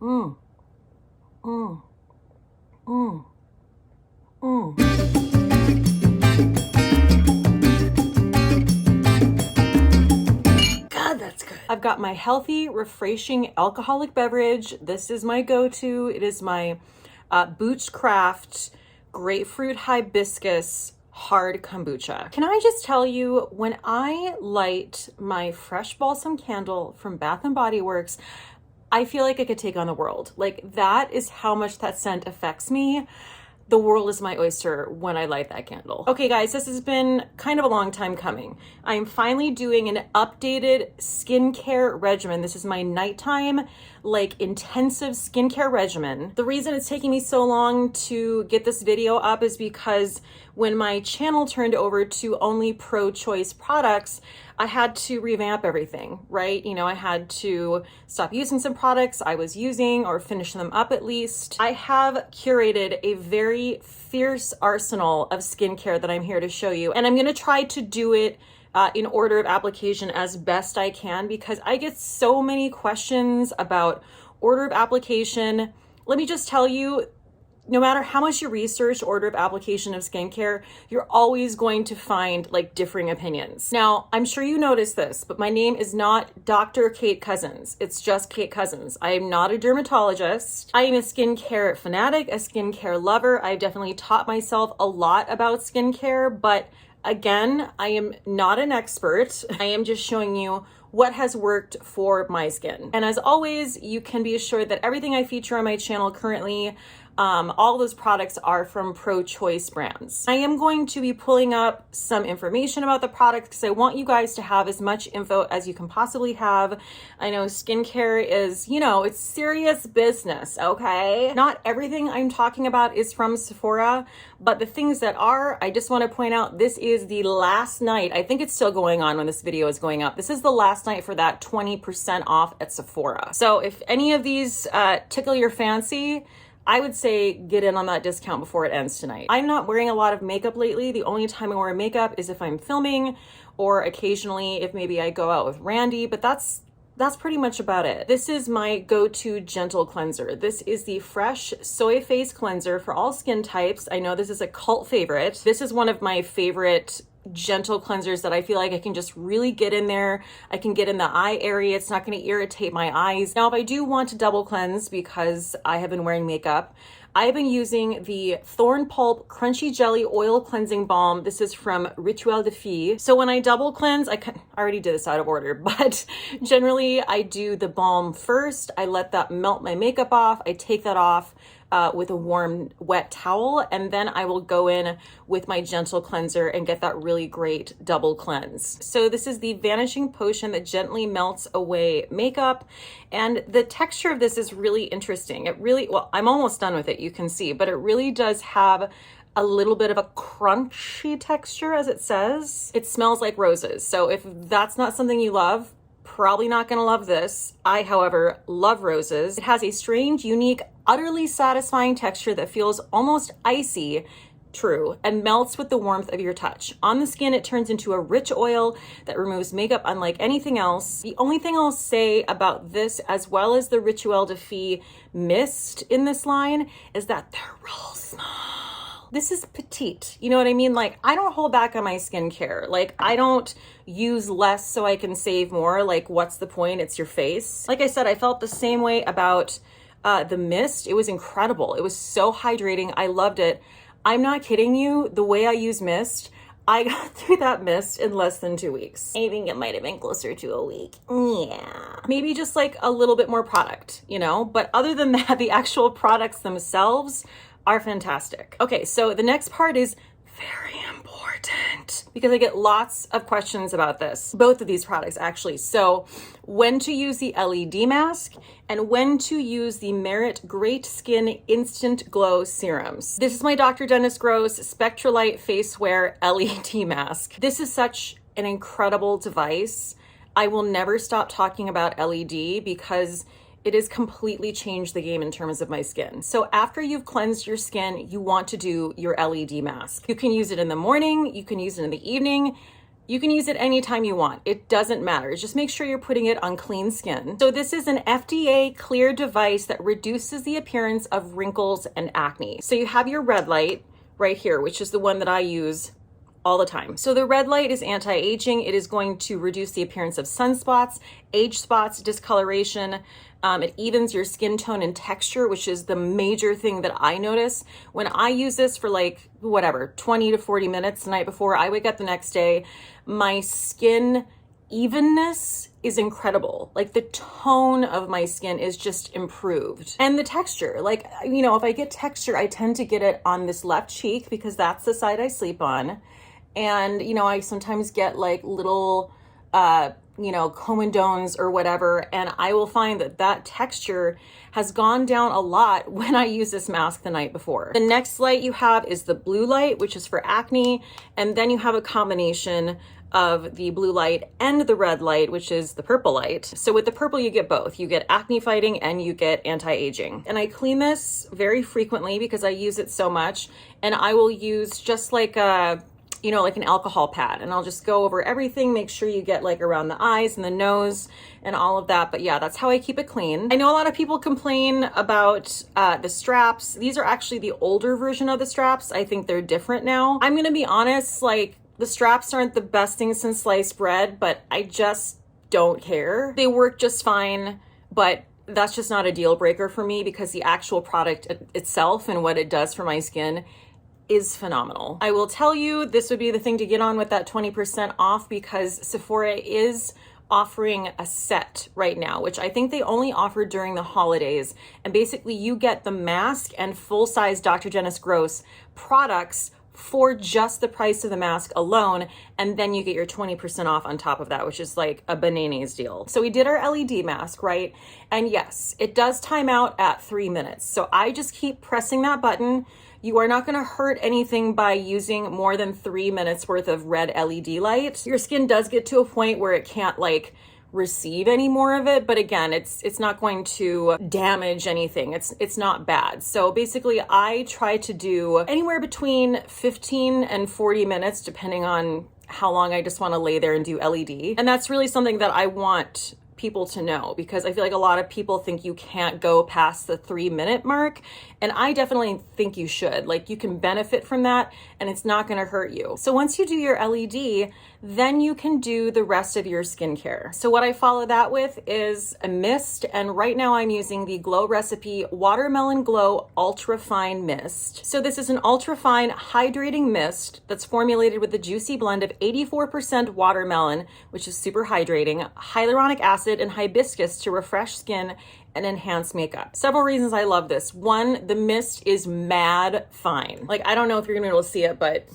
Mm, mm, mm, mm. God, that's good. I've got my healthy, refreshing alcoholic beverage. This is my go-to. It is my Booch Craft Grapefruit Hibiscus hard kombucha. Can I just tell you, when I light my fresh balsam candle from Bath and Body Works, I feel like I could take on the world. Like, that is how much that scent affects me. The world is my oyster when I light that candle. Okay guys, this has been kind of a long time coming. I am finally doing an updated skincare regimen. This is my nighttime, like, intensive skincare regimen. The reason it's taking me so long to get this video up is because when my channel turned over to only pro-choice products, I had to revamp everything, right? You know, I had to stop using some products I was using, or finish them up at least. I have curated a very fierce arsenal of skincare that I'm here to show you, and I'm gonna try to do it in order of application as best I can, because I get so many questions about order of application. Let me just tell you, no matter how much you research order of application of skincare, you're always going to find like differing opinions. Now, I'm sure you noticed this, but my name is not Dr. Cate Cozzens. It's just Cate Cozzens. I am not a dermatologist. I am a skincare fanatic, a skincare lover. I've definitely taught myself a lot about skincare, but again, I am not an expert. I am just showing you what has worked for my skin. And as always, you can be assured that everything I feature on my channel currently, all those products are from pro-choice brands. I am going to be pulling up some information about the products because I want you guys to have as much info as you can possibly have. I know skincare is, you know, it's serious business, okay? Not everything I'm talking about is from Sephora, but the things that are, I just want to point out, this is the last night. I think it's still going on when this video is going up. This is the last night for that 20% off at Sephora. So if any of these tickle your fancy, I would say get in on that discount before it ends tonight. I'm not wearing a lot of makeup lately. The only time I wear makeup is if I'm filming, or occasionally if maybe I go out with Randy, but that's pretty much about it. This is my go-to gentle cleanser. This is the Fresh Soy Face Cleanser for all skin types. I know this is a cult favorite. This is one of my favorite gentle cleansers that I feel like I can just really get in there. I can get in the eye area. It's not going to irritate my eyes. Now, if I do want to double cleanse because I have been wearing makeup, I've been using the Thorn Pulp Crunchy Jelly Oil Cleansing Balm. This is from Rituel de Fille. So when I double cleanse, I already did this out of order, but generally I do the balm first. I let that melt my makeup off. I take that off with a warm, wet towel, and then I will go in with my gentle cleanser and get that really great double cleanse. So this is the Vanishing Potion that gently melts away makeup, and the texture of this is really interesting. It really, well, I'm almost done with it, you can see, but it really does have a little bit of a crunchy texture, as it says. It smells like roses. So if that's not something you love, probably not gonna love this. I, however, love roses. It has a strange, unique, utterly satisfying texture that feels almost icy, true, and melts with the warmth of your touch. On the skin, it turns into a rich oil that removes makeup unlike anything else. The only thing I'll say about this, as well as the Rituel de Fille mist in this line, is that they're real small. This is petite, you know what I mean? Like, I don't hold back on my skincare. Like, I don't use less so I can save more. Like, what's the point? It's your face. Like I said, I felt the same way about the mist. It was incredible. It was so hydrating. I loved it. I'm not kidding you. The way I use mist, I got through that mist in less than 2 weeks. I think it might have been closer to a week. Yeah. Maybe just like a little bit more product, you know? But other than that, the actual products themselves are fantastic. Okay, so the next part is very important because I get lots of questions about this. Both of these products, actually. So when to use the LED mask and when to use the Merit Great Skin Instant Glow Serums. This is my Dr. Dennis Gross Spectralite Face Wear LED mask. This is such an incredible device. I will never stop talking about LED because it has completely changed the game in terms of my skin. So after you've cleansed your skin, you want to do your LED mask. You can use it in the morning, you can use it in the evening. You can use it anytime you want. It doesn't matter. Just make sure you're putting it on clean skin. So this is an FDA cleared device that reduces the appearance of wrinkles and acne. So you have your red light right here, which is the one that I use all the time. So the red light is anti-aging. It is going to reduce the appearance of sunspots, age spots, discoloration. It evens your skin tone and texture, which is the major thing that I notice. When I use this for like, whatever, 20 to 40 minutes the night before I wake up the next day, my skin evenness is incredible. Like the tone of my skin is just improved. And the texture, like, you know, if I get texture, I tend to get it on this left cheek because that's the side I sleep on. And, you know, I sometimes get like little, you know, comedones or whatever. And I will find that that texture has gone down a lot when I use this mask the night before. The next light you have is the blue light, which is for acne. And then you have a combination of the blue light and the red light, which is the purple light. So with the purple, you get both. You get acne fighting and you get anti-aging. And I clean this very frequently because I use it so much. And I will use just like a, you know, like an alcohol pad, and I'll just go over everything, make sure you get like around the eyes and the nose and all of that. But yeah, that's how I keep it clean. I know a lot of people complain about the straps. These are actually the older version of the straps. I think they're different now. I'm gonna be honest, like the straps aren't the best thing since sliced bread, but I just don't care. They work just fine, but that's just not a deal breaker for me because the actual product itself and what it does for my skin is phenomenal. I will tell you, this would be the thing to get on with that 20% off because Sephora is offering a set right now, which I think they only offered during the holidays. And basically you get the mask and full-size Dr. Dennis Gross products for just the price of the mask alone. And then you get your 20% off on top of that, which is like a bananas deal. So we did our LED mask, right? And yes, it does time out at 3 minutes. So I just keep pressing that button. You are not going to hurt anything by using more than 3 minutes worth of red LED light. Your skin does get to a point where it can't like receive any more of it, but again, it's not going to damage anything. It's not bad. So basically I try to do anywhere between 15 and 40 minutes depending on how long I just want to lay there and do LED. And that's really something that I want people to know because I feel like a lot of people think you can't go past the 3 minute mark. And I definitely think you should. Like you can benefit from that and it's not going to hurt you. So once you do your LED, then you can do the rest of your skincare. So what I follow that with is a mist. And right now I'm using the Glow Recipe Watermelon Glow Ultra Fine Mist. So this is an ultra fine hydrating mist that's formulated with the juicy blend of 84% watermelon, which is super hydrating, hyaluronic acid, and hibiscus to refresh skin and enhance makeup. Several reasons I love this. One, the mist is mad fine. Like, I don't know if you're gonna be able to see it, but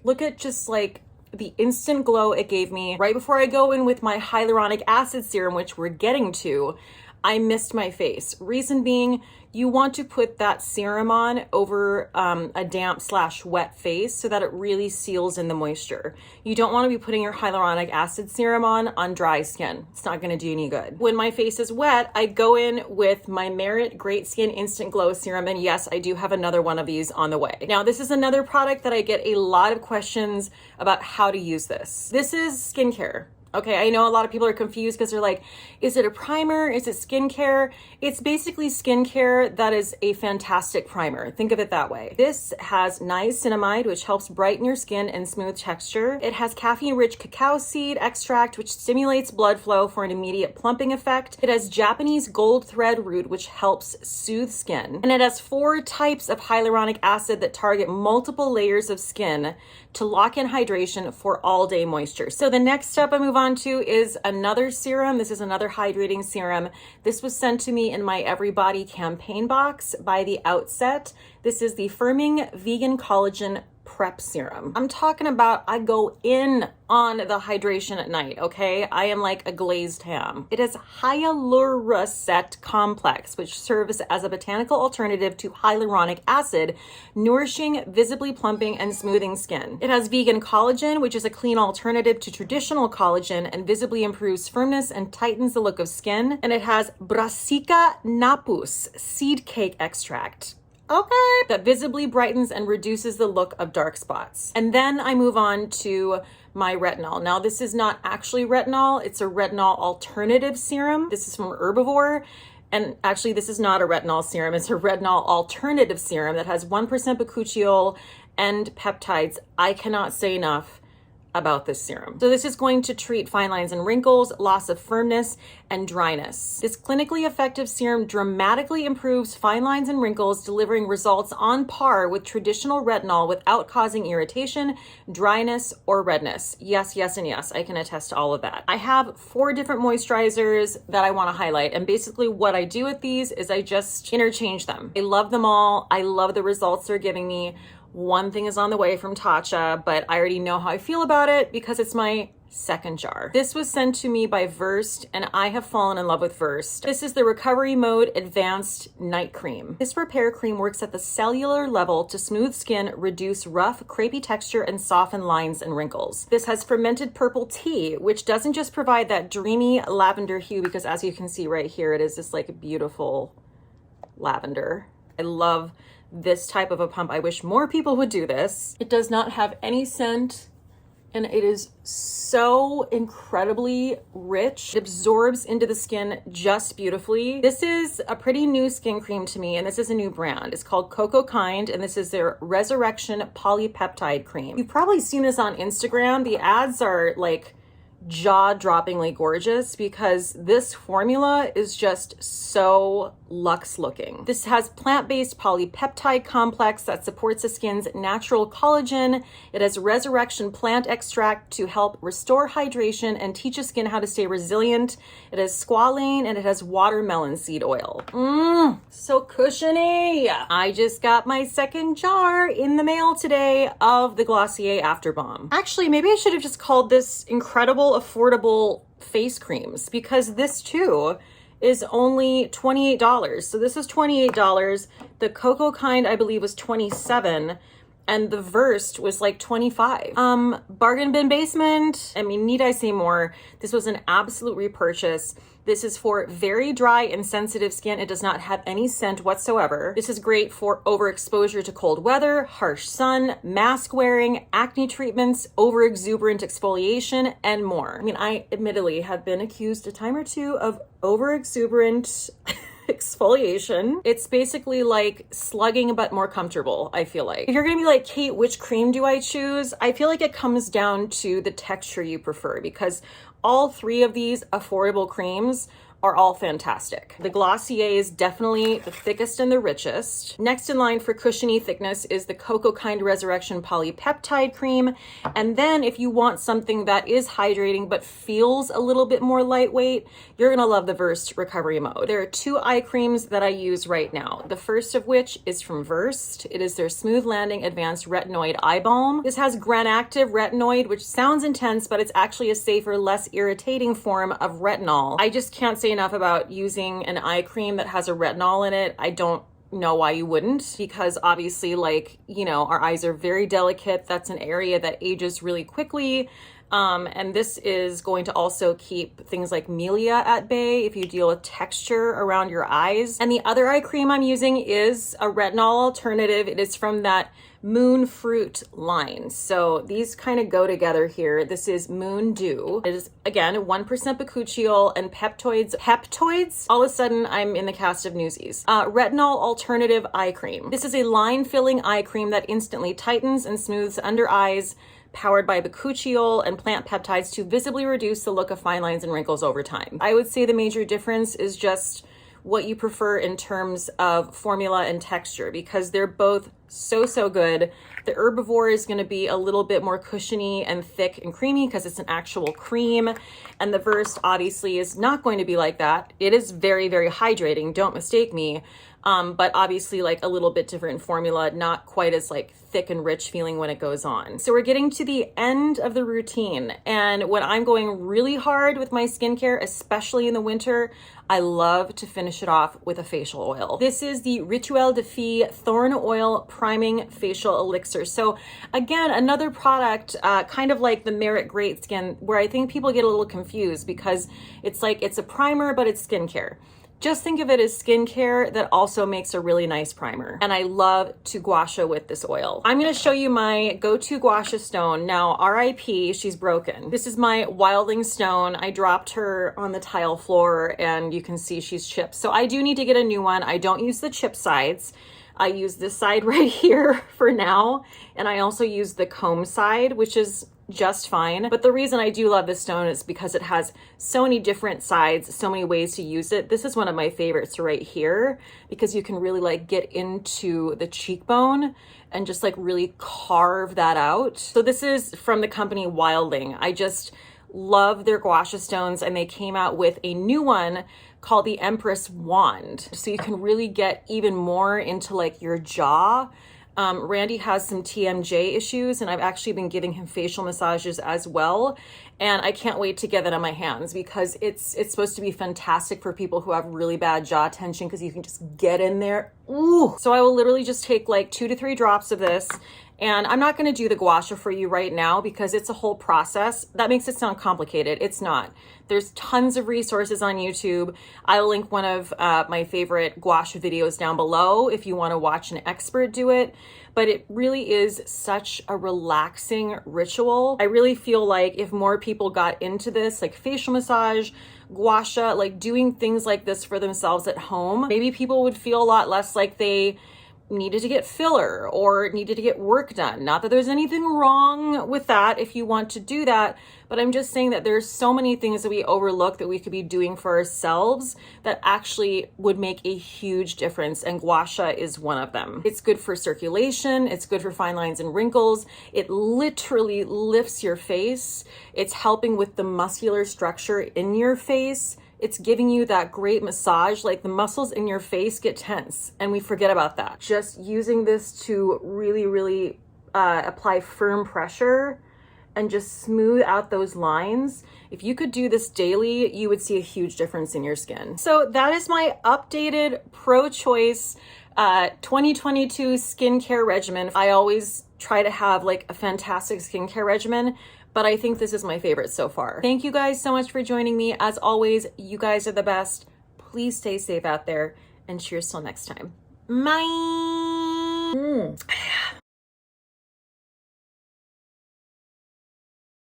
look at just like the instant glow it gave me. Right before I go in with my hyaluronic acid serum, which we're getting to, I missed my face. Reason being, you want to put that serum on over a damp/wet face so that it really seals in the moisture. You don't want to be putting your hyaluronic acid serum on dry skin. It's not going to do any good. When my face is wet, I go in with my Merit Great Skin Instant Glow Serum. And yes, I do have another one of these on the way. Now, this is another product that I get a lot of questions about how to use this. This is skincare. Okay, I know a lot of people are confused because they're like, is it a primer? Is it skincare? It's basically skincare that is a fantastic primer. Think of it that way. This has niacinamide, which helps brighten your skin and smooth texture. It has caffeine-rich cacao seed extract, which stimulates blood flow for an immediate plumping effect. It has Japanese gold thread root, which helps soothe skin. And it has 4 types of hyaluronic acid that target multiple layers of skin to lock in hydration for all-day moisture. So the next step I move on to is another serum. This is another hydrating serum. This was sent to me in my Everybody campaign box by the Outset. This is the Firming Vegan Collagen Prep Serum. I'm talking about I go in on the hydration at night, okay? I am like a glazed ham. It is hyaluracet complex, which serves as a botanical alternative to hyaluronic acid, nourishing, visibly plumping, and smoothing skin. It has vegan collagen, which is a clean alternative to traditional collagen and visibly improves firmness and tightens the look of skin. And it has Brassica napus seed cake extract. Okay. That visibly brightens and reduces the look of dark spots. And then I move on to my retinol. Now, this is not actually retinol. It's a retinol alternative serum. This is from Herbivore. And actually, this is not a retinol serum. It's a retinol alternative serum that has 1% bakuchiol and peptides. I cannot say enough about this serum. So this is going to treat fine lines and wrinkles, loss of firmness, and dryness. This clinically effective serum dramatically improves fine lines and wrinkles, delivering results on par with traditional retinol without causing irritation, dryness, or redness. Yes, yes, and yes, I can attest to all of that. I have 4 different moisturizers that I want to highlight, and basically what I do with these is I just interchange them. I love them all. I love the results they're giving me. One thing is on the way from Tatcha, but I already know how I feel about it because it's my second jar. This was sent to me by Versed, and I have fallen in love with Versed. This is the Recovery Mode Advanced Night Cream. This repair cream works at the cellular level to smooth skin, reduce rough, crepey texture, and soften lines and wrinkles. This has fermented purple tea, which doesn't just provide that dreamy lavender hue, because as you can see right here, it is just like beautiful lavender. I love this type of a pump. I wish more people would do this. It does not have any scent, and it is so incredibly rich. It absorbs into the skin just beautifully. This is a pretty new skin cream to me, and this is a new brand. It's called Cocoa Kind, and this is their Resurrection Polypeptide Cream. You've probably seen this on Instagram. The ads are like jaw-droppingly gorgeous because this formula is just so luxe looking. This has plant-based polypeptide complex that supports the skin's natural collagen. It has resurrection plant extract to help restore hydration and teach the skin how to stay resilient. It has squalane, and it has watermelon seed oil. So cushiony. I just got my second jar in the mail today of the Glossier After Balm. Actually, maybe I should have just called this incredible affordable face creams, because this too is only $28. So this is $28. The Cocoa Kind, I believe, was $27, and the Versed was like $25. Bargain bin basement. I mean, need I say more? This was an absolute repurchase. This is for very dry and sensitive skin. It does not have any scent whatsoever. This is great for overexposure to cold weather, harsh sun, mask wearing, acne treatments, overexuberant exfoliation, and more. I mean, I admittedly have been accused a time or two of overexuberant exfoliation. It's basically like slugging but more comfortable, I feel like. If you're gonna be like, Kate, which cream do I choose? I feel like it comes down to the texture you prefer, because all 3 of these affordable creams are all fantastic. The Glossier is definitely the thickest and the richest. Next in line for cushiony thickness is the Cocoa Kind Resurrection Polypeptide Cream. And then if you want something that is hydrating but feels a little bit more lightweight, you're gonna love the Versed Recovery Mode. There are 2 eye creams that I use right now. The first of which is from Versed. It is their Smooth Landing Advanced Retinoid Eye Balm. This has Granactive Retinoid, which sounds intense, but it's actually a safer, less irritating form of retinol. I just can't say enough about using an eye cream that has a retinol in it. I don't know why you wouldn't, because obviously, like, you know, our eyes are very delicate. That's an area that ages really quickly. And this is going to also keep things like milia at bay if you deal with texture around your eyes. And the other eye cream I'm using is a retinol alternative. It is from that Moon Fruit line. So these kind of go together here. This is Moon Dew. It is, again, 1% bakuchiol and peptoids. Peptoids? All of a sudden, I'm in the cast of Newsies. Retinol alternative eye cream. This is a line-filling eye cream that instantly tightens and smooths under eyes, powered by bakuchiol and plant peptides to visibly reduce the look of fine lines and wrinkles over time. I would say the major difference is just what you prefer in terms of formula and texture, because they're both so good. The Herbivore is going to be a little bit more cushiony and thick and creamy because it's an actual cream, and the Versed obviously is not going to be like that. It is very hydrating, don't mistake me, but obviously like a little bit different formula, not quite as like thick and rich feeling when it goes on. So we're getting to the end of the routine, and when I'm going really hard with my skincare, especially in the winter, I love to finish it off with a facial oil. This is the Rituel de Fille Thorn Oil Priming Facial Elixir. So again, another product kind of like the Merit Great Skin, where I think people get a little confused because it's like it's a primer, but it's skincare. Just think of it as skincare that also makes a really nice primer. And I love to gua sha with this oil. I'm gonna show you my go-to gua sha stone. Now, RIP, she's broken. This is my Wildling stone. I dropped her on the tile floor and you can see she's chipped. So I do need to get a new one. I don't use the chip sides. I use this side right here for now. And I also use the comb side, which is just fine. But the reason I do love this stone is because it has so many different sides, so many ways to use it. This is one of my favorites right here because you can really like get into the cheekbone and just like really carve that out. So this is from the company Wildling. I just love their gua sha stones, and they came out with a new one called the Empress Wand. So you can really get even more into like your jaw. Randy has some TMJ issues, and I've actually been giving him facial massages as well. And I can't wait to get that on my hands because it's supposed to be fantastic for people who have really bad jaw tension because you can just get in there. Ooh. So I will literally just take like 2 to 3 drops of this. And I'm not going to do the gua sha for you right now because it's a whole process. That makes it sound complicated. It's not. There's tons of resources on YouTube. I'll link one of my favorite gua sha videos down below if you want to watch an expert do it. But it really is such a relaxing ritual. I really feel like if more people got into this, like facial massage, gua sha, like doing things like this for themselves at home, maybe people would feel a lot less like they needed to get filler or needed to get work done. Not that there's anything wrong with that if you want to do that, but I'm just saying that there's so many things that we overlook that we could be doing for ourselves that actually would make a huge difference, and gua sha is one of them. It's good for circulation, it's good for fine lines and wrinkles, it literally lifts your face, it's helping with the muscular structure in your face. It's giving you that great massage, like the muscles in your face get tense and we forget about that. Just using this to really apply firm pressure and just smooth out those lines. If you could do this daily, you would see a huge difference in your skin. So that is my updated pro-choice 2022 skincare regimen. I always try to have like a fantastic skincare regimen, but I think this is my favorite so far. Thank you guys so much for joining me. As always, you guys are the best. Please stay safe out there, and cheers till next time. Bye.